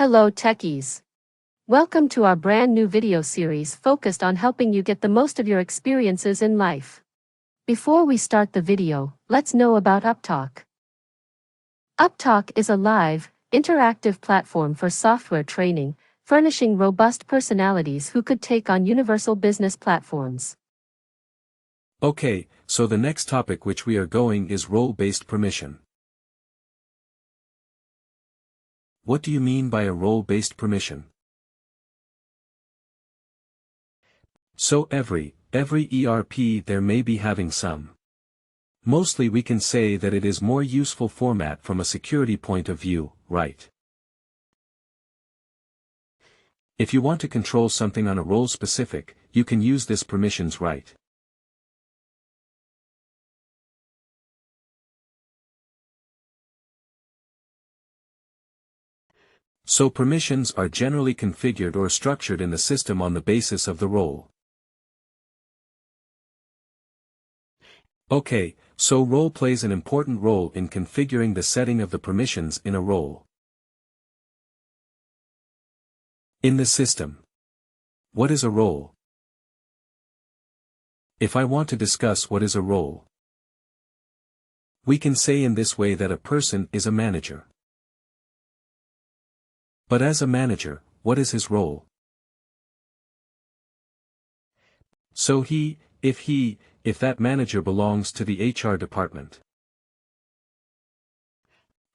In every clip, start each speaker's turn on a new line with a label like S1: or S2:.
S1: Hello techies. Welcome to our brand new video series focused on helping you get the most of your experiences in life. Before we start the video, let's know about Upptalk. Upptalk is a live, interactive platform for software training, furnishing robust personalities who could take on universal business platforms.
S2: Okay, so the next topic which we are going is role-based permission. What do you mean by a role-based permission? So every ERP there may be having some. Mostly we can say that it is more useful format from a security point of view, right? If you want to control something on a role specific, you can use this permissions, right? So permissions are generally configured or structured in the system on the basis of the role. Okay, so role plays an important role in configuring the setting of the permissions in a role. In the system. What is a role? If I want to discuss what is a role, we can say in this way that a person is a manager. But as a manager, what is his role? So if that manager belongs to the HR department.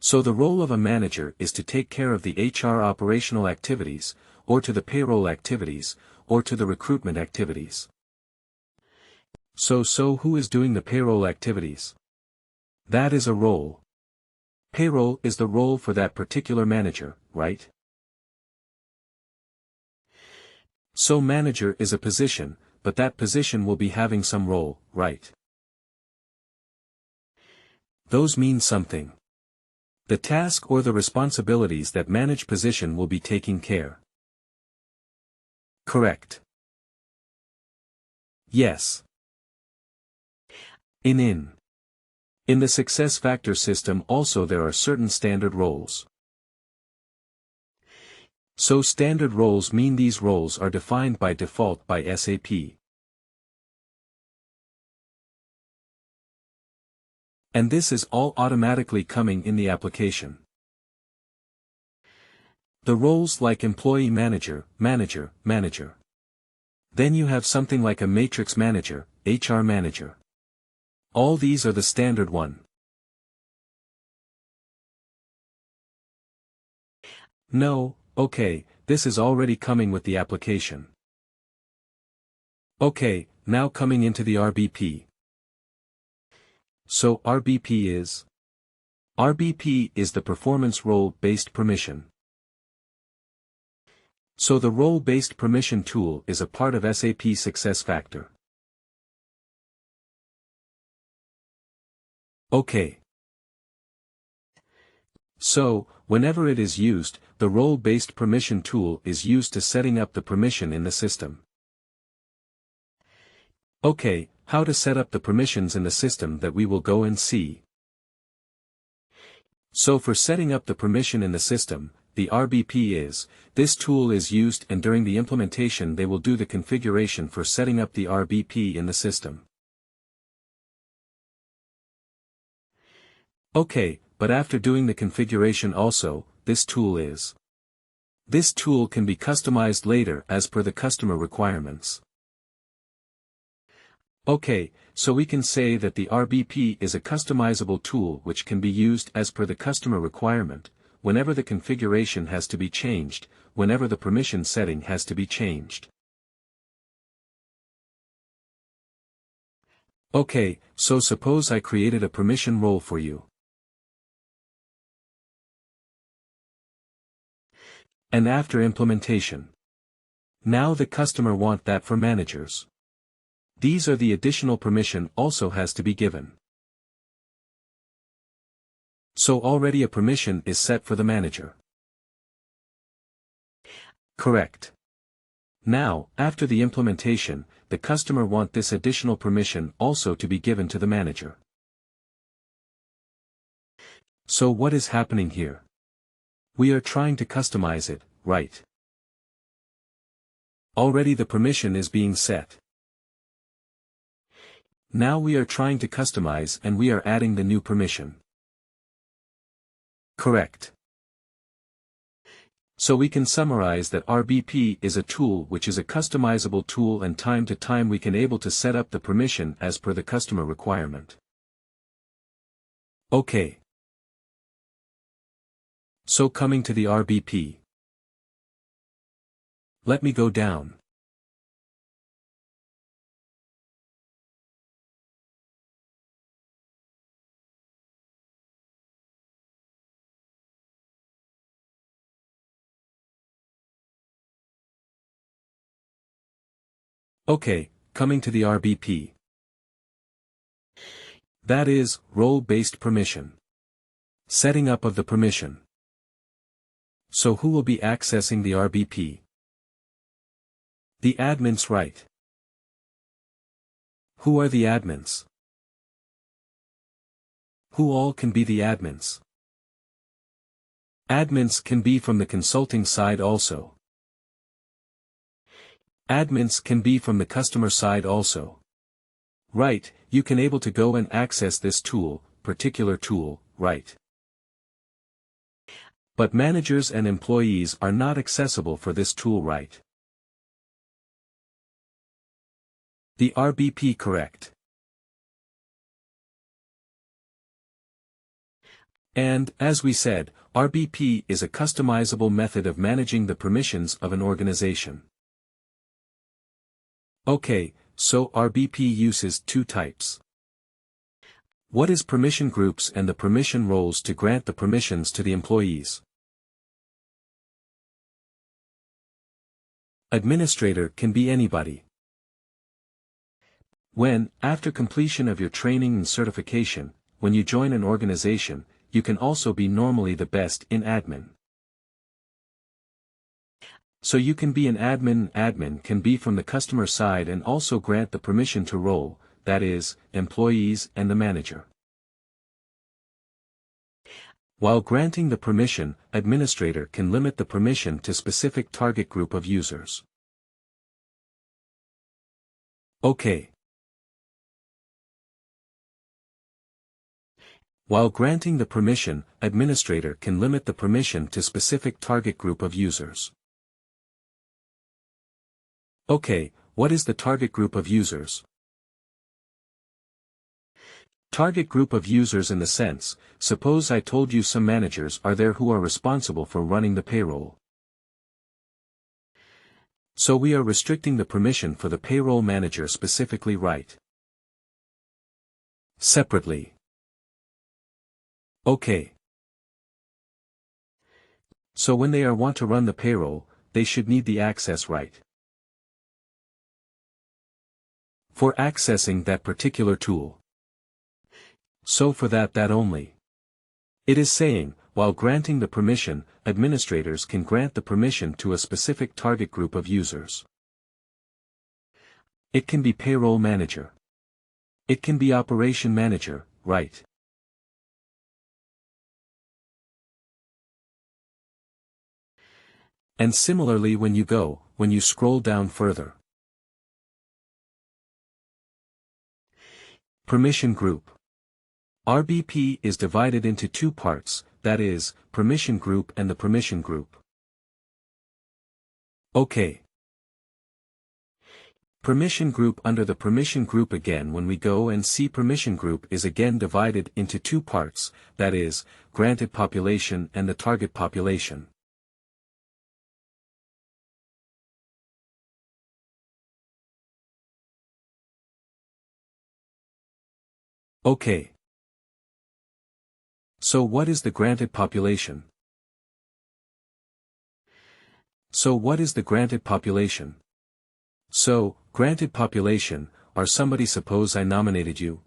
S2: So the role of a manager is to take care of the HR operational activities, or to the payroll activities, or to the recruitment activities. So who is doing the payroll activities? That is a role. Payroll is the role for that particular manager, right? So manager is a position, but that position will be having some role, right? Those mean something. The task or the responsibilities that manage position will be taking care. Correct. Yes. In the SuccessFactors system also there are certain standard roles. So standard roles mean these roles are defined by default by SAP. And this is all automatically coming in the application. The roles like employee manager, manager. Then you have something like a matrix manager, HR manager. All these are the standard one. No. Okay, this is already coming with the application. Okay, now coming into the RBP. So RBP is the performance role-based permission. So the role-based permission tool is a part of SAP SuccessFactors. Okay. So, whenever it is used, the role-based permission tool is used to setting up the permission in the system. Okay, how to set up the permissions in the system that we will go and see. So for setting up the permission in the system, the RBP this tool is used, and during the implementation they will do the configuration for setting up the RBP in the system. Okay. But after doing the configuration also, this tool can be customized later as per the customer requirements. Okay, so we can say that the RBP is a customizable tool which can be used as per the customer requirement, whenever the configuration has to be changed, whenever the permission setting has to be changed. Okay, so suppose I created a permission role for you. And after implementation. Now the customer want that for managers. These are the additional permission also has to be given. So already a permission is set for the manager. Correct. Now, after the implementation, the customer want this additional permission also to be given to the manager. So what is happening here? We are trying to customize it, right? Already the permission is being set. Now we are trying to customize and we are adding the new permission. Correct. So we can summarize that RBP is a tool which is a customizable tool, and time to time we can able to set up the permission as per the customer requirement. Okay. So coming to the RBP. Let me go down. Okay, coming to the RBP. That is, role-based permission. Setting up of the permission. So who will be accessing the RBP? The admins, right? Who are the admins? Who all can be the admins? Admins can be from the consulting side also. Admins can be from the customer side also. Right, you can able to go and access this tool, particular tool, right? But managers and employees are not accessible for this tool, right? The RBP, correct. And, as we said, RBP is a customizable method of managing the permissions of an organization. Okay, so RBP uses two types. What is permission groups and the permission roles to grant the permissions to the employees? Administrator can be anybody. When, after completion of your training and certification, when you join an organization, you can also be normally the best in admin. So you can be an admin. Admin can be from the customer side and also grant the permission to role, that is, employees and the manager. While granting the permission, administrator can limit the permission to specific target group of users. Okay. While granting the permission, administrator can limit the permission to specific target group of users. Okay, what is the target group of users? Target group of users in the sense, suppose I told you some managers are there who are responsible for running the payroll. So we are restricting the permission for the payroll manager specifically, right? Separately. Okay. So when they want to run the payroll, they should need the access right. For accessing that particular tool. So for that only. It is saying, while granting the permission, administrators can grant the permission to a specific target group of users. It can be payroll manager. It can be operation manager, right? And similarly when you scroll down further. Permission group. RBP is divided into two parts, that is, permission group and the permission group. Okay. Permission group. Under the permission group again, when we go and see permission group is again divided into two parts, that is, granted population and the target population. Okay. So what is the granted population? So, granted population, are somebody. Suppose I nominated you.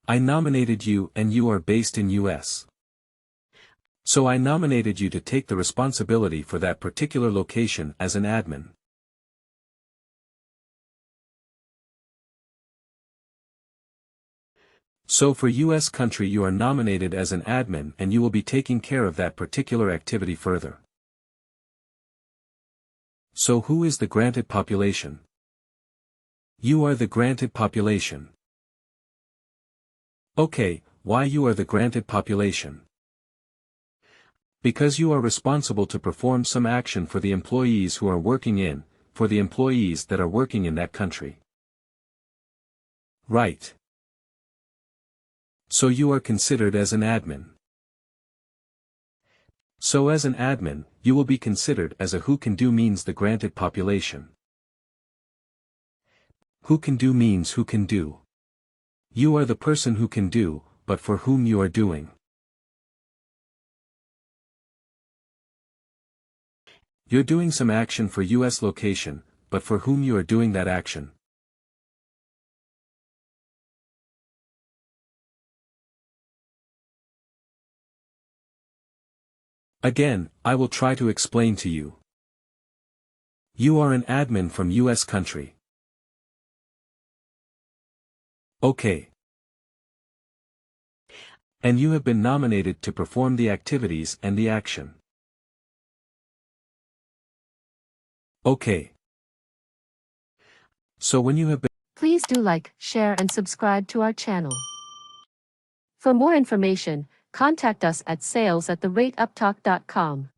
S2: I nominated you and you are based in US. So I nominated you to take the responsibility for that particular location as an admin. So for US country you are nominated as an admin and you will be taking care of that particular activity further. So who is the granted population? You are the granted population. Okay, why you are the granted population? Because you are responsible to perform some action for the employees who are working in, for the employees that are working in that country. Right. So you are considered as an admin. So as an admin, you will be considered as a who can do means the granted population. Who can do means who can do. You are the person who can do, but for whom you are doing. You're doing some action for US location, but for whom you are doing that action. Again, I will try to explain to you. You are an admin from US country. Okay. And you have been nominated to perform the activities and the action. Okay. So when you have been...
S1: Please do like, share and subscribe to our channel. For more information, contact us at sales@upptalk.com.